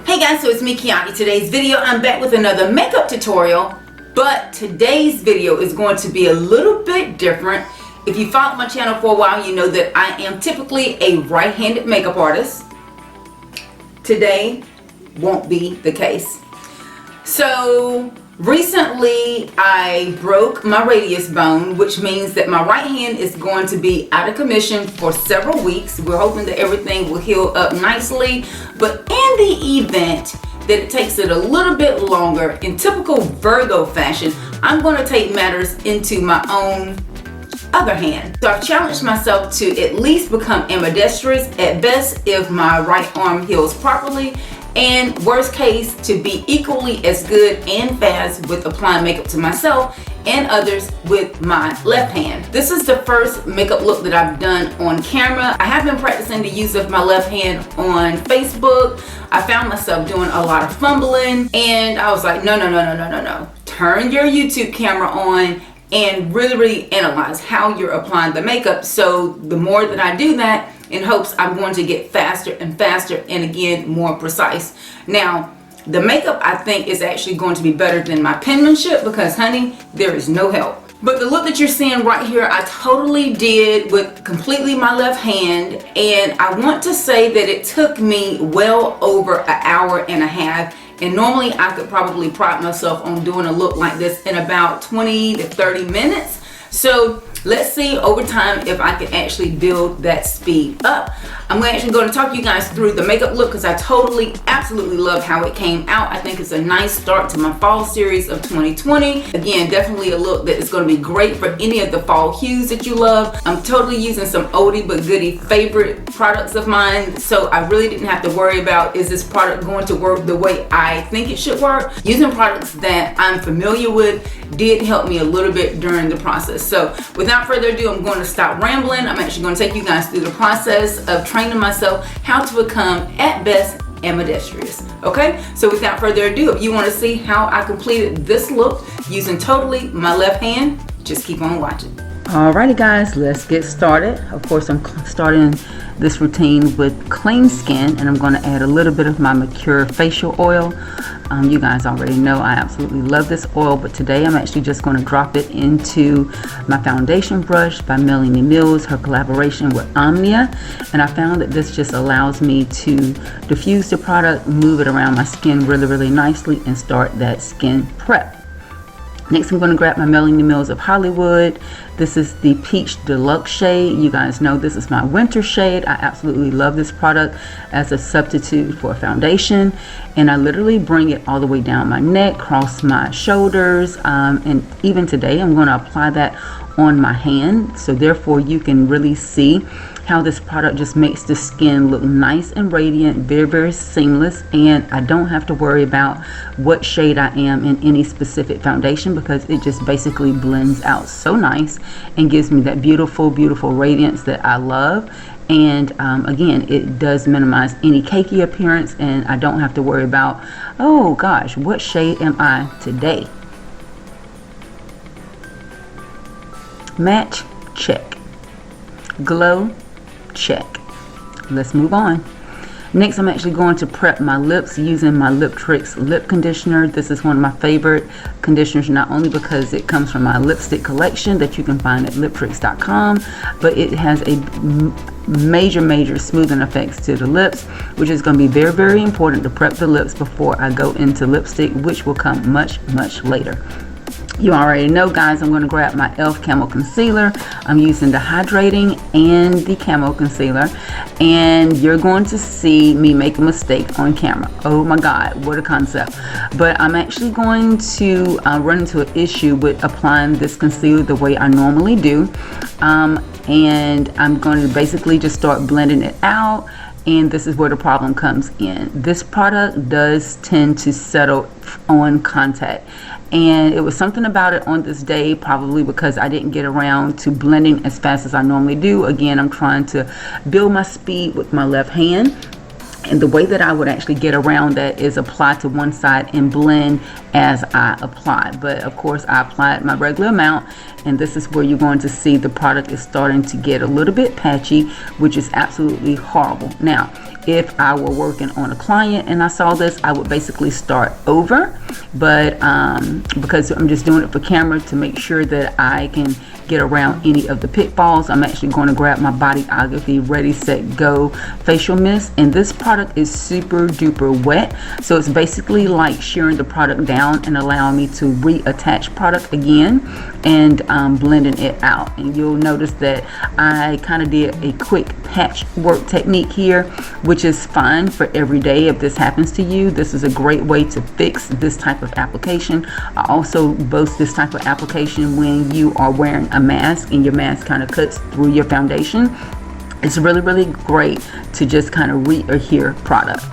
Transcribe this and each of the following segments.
Hey guys, so it's me, Kiani. Today's video, I'm back with another makeup tutorial, but today's video is going to be a little bit different. If you followed my channel for a while, you know that I am typically a right-handed makeup artist. Today won't be the case. So recently I broke my radius bone, which means that my right hand is going to be out of commission for several weeks. We're hoping that everything will heal up nicely, but in the event that it takes it a little bit longer, in typical Virgo fashion, I'm going to take matters into my own other hand. So I've challenged myself to at least become ambidextrous at best if my right arm heals properly, and worst case to be equally as good and fast with applying makeup to myself and others with my left hand. This is the first makeup look that I've done on camera. I have been practicing the use of my left hand on Facebook. I found myself doing a lot of fumbling, and I was like, no. Turn your YouTube camera on and really analyze how you're applying the makeup. So the more that I do that, in hopes I'm going to get faster and faster and again more precise. Now the makeup I think is actually going to be better than my penmanship because honey, there is no help. But the look that you're seeing right here, I totally did with completely my left hand, and I want to say that it took me well over an hour and a half. And normally I could probably pride myself on doing a look like this in about 20 to 30 minutes. So let's see over time if I can actually build that speed up. I'm actually going to talk you guys through the makeup look because I totally, absolutely love how it came out. I think it's a nice start to my fall series of 2020. Again, definitely a look that is going to be great for any of the fall hues that you love. I'm totally using some oldie but goodie favorite products of mine, so I really didn't have to worry about, is this product going to work the way I think it should work? Using products that I'm familiar with did help me a little bit during the process. So without further ado, I'm going to stop rambling. I'm actually going to take you guys through the process of training myself how to become at best ambidextrous. Okay, so without further ado, if you want to see how I completed this look using totally my left hand, just keep on watching. Alrighty guys, let's get started. Of course, I'm starting this routine with clean skin, and I'm going to add a little bit of my Mature facial oil. You guys already know I absolutely love this oil, but today I'm actually just going to drop it into my foundation brush by Melanie Mills, her collaboration with Omnia, and I found that this just allows me to diffuse the product, move it around my skin really nicely, and start that skin prep. Next, I'm going to grab my Melanie Mills of Hollywood. This is the Peach Deluxe shade. You guys know this is my winter shade. I absolutely love this product as a substitute for a foundation. And I literally bring it all the way down my neck, across my shoulders. And even today, I'm going to apply that on my hand. So therefore, you can really see how this product just makes the skin look nice and radiant, very seamless, and I don't have to worry about what shade I am in any specific foundation because it just basically blends out so nice and gives me that beautiful radiance that I love. And again, it does minimize any cakey appearance, and I don't have to worry about, oh gosh, what shade am I today? Match, check. Glow, check. Let's move on. Next, I'm actually going to prep my lips using my Lip Tricks lip conditioner. This is one of my favorite conditioners, not only because it comes from my lipstick collection that you can find at liptricks.com, but it has a major smoothing effects to the lips, which is going to be very important to prep the lips before I go into lipstick, which will come much later. You already know, guys, I'm going to grab my e.l.f. Camo Concealer. I'm using the hydrating and the camo concealer, and you're going to see me make a mistake on camera. Oh my God, what a concept. But I'm actually going to run into an issue with applying this concealer the way I normally do, and I'm going to basically just start blending it out. And this is where the problem comes in. This product does tend to settle on contact, and it was something about it on this day, probably because I didn't get around to blending as fast as I normally do. Again, I'm trying to build my speed with my left hand. And the way that I would actually get around that is apply to one side and blend as I apply. But of course I applied my regular amount, and this is where you're going to see the product is starting to get a little bit patchy, which is absolutely horrible. Now, if I were working on a client and I saw this, I would basically start over. But because I'm just doing it for camera to make sure that I can get around any of the pitfalls, I'm actually going to grab my Bodyography Ready Set Go facial mist, and this product is super duper wet, so it's basically like shearing the product down and allowing me to reattach product again and blending it out. And you'll notice that I kind of did a quick patchwork technique here, which is fine for every day. If this happens to you, this is a great way to fix this type of application. I also boast this type of application when you are wearing a mask and your mask kind of cuts through your foundation. It's really, really great to just kind of re-adhere product.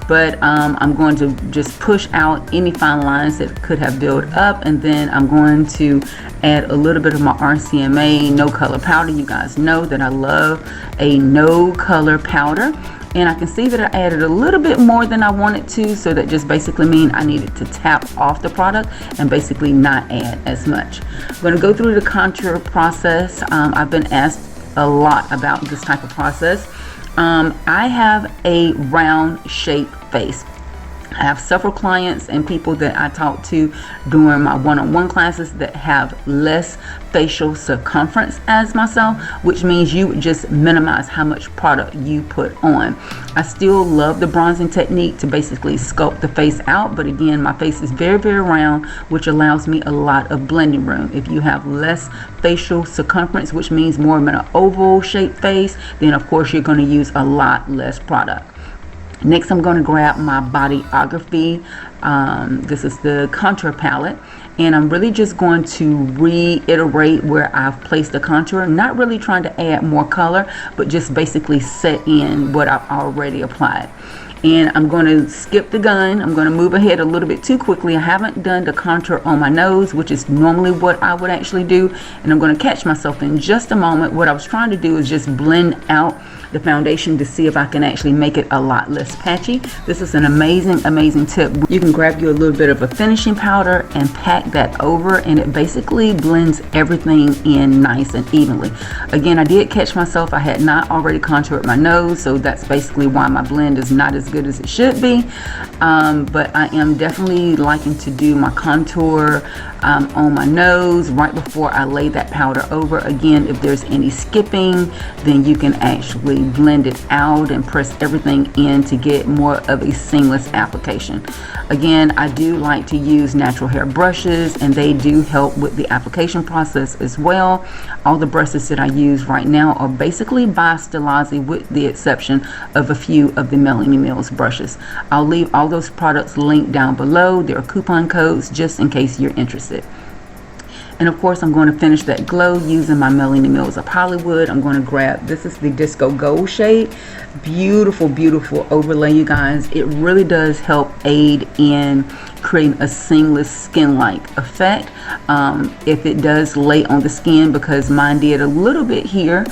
But I'm going to just push out any fine lines that could have built up, and then I'm going to add a little bit of my RCMA no color powder. You guys know that I love a no color powder, and I can see that I added a little bit more than I wanted to, so that just basically means I needed to tap off the product and basically not add as much. I'm going to go through the contour process. I've been asked a lot about this type of process. I have a round shape face. I have several clients and people that I talk to during my one-on-one classes that have less facial circumference as myself, which means you would just minimize how much product you put on. I still love the bronzing technique to basically sculpt the face out, but again, my face is very, very round, which allows me a lot of blending room. If you have less facial circumference, which means more of an oval shaped face, then of course you're going to use a lot less product. Next, I'm going to grab my Bodyography. This is the contour palette, and I'm really just going to reiterate where I've placed the contour, not really trying to add more color, but just basically set in what I've already applied. And I'm going to skip the gun. I'm going to move ahead a little bit too quickly. I haven't done the contour on my nose, which is normally what I would actually do, and I'm going to catch myself in just a moment. What I was trying to do is just blend out the foundation to see if I can actually make it a lot less patchy. This is an amazing tip. You can grab you a little bit of a finishing powder and pack that over, and it basically blends everything in nice and evenly. Again, I did catch myself. I had not already contoured my nose, so that's basically why my blend is not as good as it should be. But I am definitely liking to do my contour on my nose right before I lay that powder over. Again, if there's any skipping, then you can actually blend it out and press everything in to get more of a seamless application. Again, I do like to use natural hair brushes, and they do help with the application process as well. All the brushes that I use right now are basically by Stilazzi, with the exception of a few of the Melanie Mills brushes. I'll leave all those products linked down below. There are coupon codes just in case you're interested. And of course, I'm going to finish that glow using my Melanie Mills of Hollywood. I'm going to grab, this is the Disco Gold shade. Beautiful, beautiful overlay, you guys. It really does help aid in creating a seamless skin-like effect. If it does lay on the skin, because mine did a little bit here,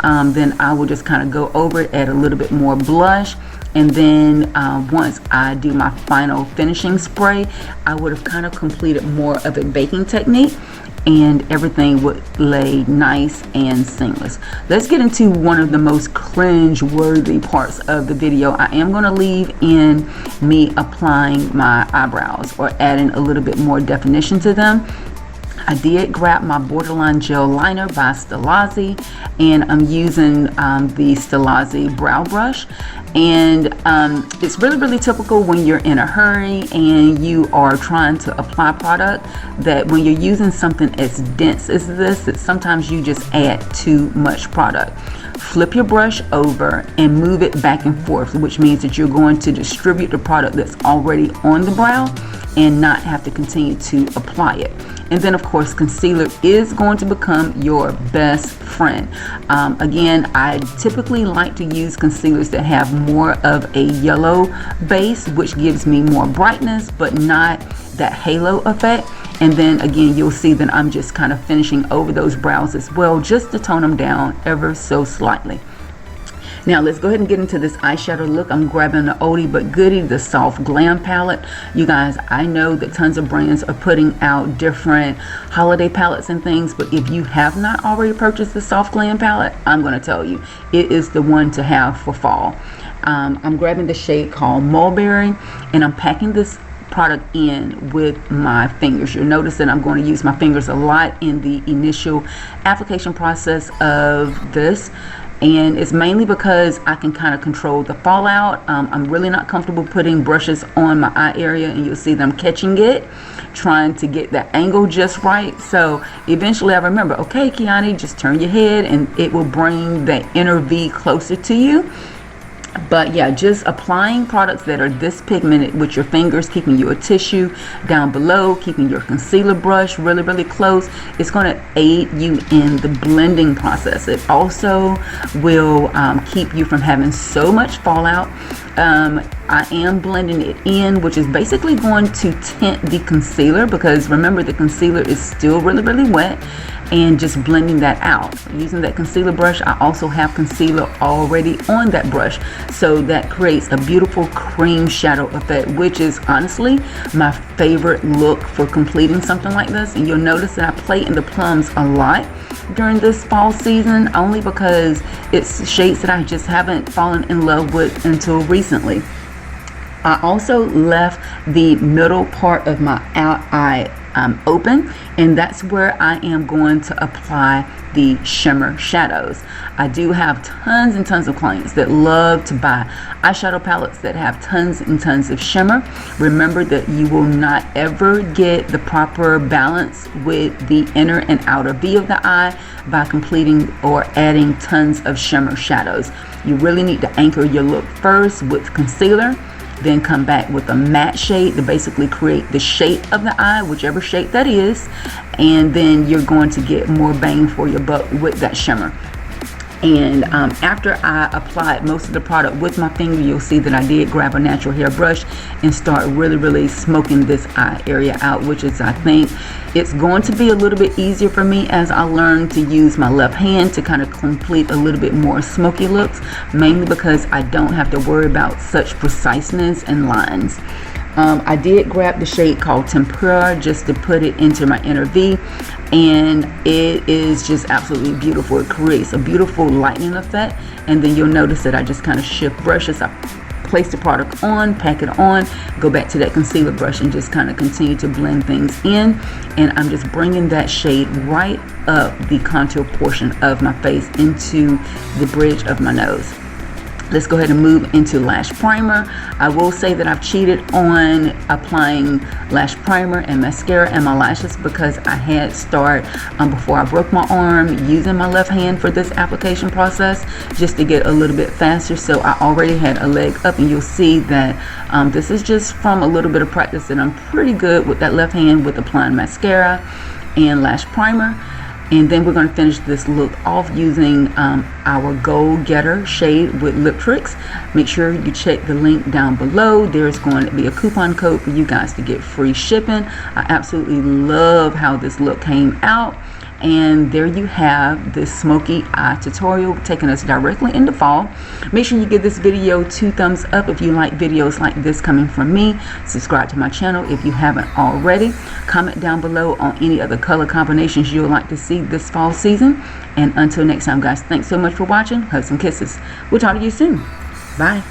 then I will just kind of go over it, add a little bit more blush. And then once I do my final finishing spray, I would have kind of completed more of a baking technique, and everything would lay nice and seamless. Let's get into one of the most cringe-worthy parts of the video. I am going to leave in me applying my eyebrows, or adding a little bit more definition to them. I did grab my Borderline Gel Liner by Stilazzi, and I'm using the Stilazzi brow brush. And it's really, really typical when you're in a hurry and you are trying to apply product, that when you're using something as dense as this, that sometimes you just add too much product. Flip your brush over and move it back and forth, which means that you're going to distribute the product that's already on the brow and not have to continue to apply it. And then of course, concealer is going to become your best friend. Again, I typically like to use concealers that have more of a yellow base, which gives me more brightness but not that halo effect. And then again, you'll see that I'm just kind of finishing over those brows as well, just to tone them down ever so slightly. Now let's go ahead and get into this eyeshadow look. I'm grabbing the oldie but goodie, the soft Glam palette. You guys, I know that tons of brands are putting out different holiday palettes and things, but if you have not already purchased the soft Glam palette, I'm going to tell you, it is the one to have for fall. I'm grabbing the shade called Mulberry, and I'm packing this product in with my fingers. You'll notice that I'm going to use my fingers a lot in the initial application process of this, and it's mainly because I can kind of control the fallout. I'm really not comfortable putting brushes on my eye area, and you'll see that I'm catching it, trying to get the angle just right. So eventually I remember, okay, Kiani, just turn your head and it will bring the inner V closer to you. But yeah, just applying products that are this pigmented with your fingers, keeping your tissue down below, keeping your concealer brush really close, it's going to aid you in the blending process. It also will keep you from having so much fallout. I am blending it in, which is basically going to tint the concealer, because remember, the concealer is still really wet, and just blending that out. Using that concealer brush, I also have concealer already on that brush, so that creates a beautiful cream shadow effect, which is honestly my favorite look for completing something like this. And you'll notice that I play in the plums a lot during this fall season, only because it's shades that I just haven't fallen in love with until recently. I also left the middle part of my eye open, and that's where I am going to apply the shimmer shadows. I do have tons and tons of clients that love to buy eyeshadow palettes that have tons and tons of shimmer. Remember that you will not ever get the proper balance with the inner and outer V of the eye by completing or adding tons of shimmer shadows. You really need to anchor your look first with concealer, then come back with a matte shade to basically create the shape of the eye, whichever shape that is, and then you're going to get more bang for your buck with that shimmer. And after I applied most of the product with my finger, you'll see that I did grab a natural hair brush and start really smoking this eye area out, which is, I think, it's going to be a little bit easier for me as I learn to use my left hand to kind of complete a little bit more smoky looks, mainly because I don't have to worry about such preciseness and lines. I did grab the shade called Tempera just to put it into my inner V, and it is just absolutely beautiful. It creates a beautiful lightening effect, and then you'll notice that I just kind of shift brushes. I place the product on, pack it on, go back to that concealer brush, and just kind of continue to blend things in. And I'm just bringing that shade right up the contour portion of my face into the bridge of my nose. Let's go ahead and move into lash primer. I will say that I've cheated on applying lash primer and mascara and my lashes, because I had start before I broke my arm using my left hand for this application process just to get a little bit faster. So I already had a leg up, and you'll see that this is just from a little bit of practice that I'm pretty good with that left hand with applying mascara and lash primer. And then we're going to finish this look off using our Gold Getter shade with Lip Tricks. Make sure you check the link down below. There's going to be a coupon code for you guys to get free shipping. I absolutely love how this look came out. And there you have this smoky eye tutorial taking us directly into fall. Make sure you give this video 2 thumbs up if you like videos like this coming from me. Subscribe to my channel if you haven't already. Comment down below on any other color combinations you would like to see this fall season. And until next time, guys, thanks so much for watching. Hugs and kisses. We'll talk to you soon. Bye.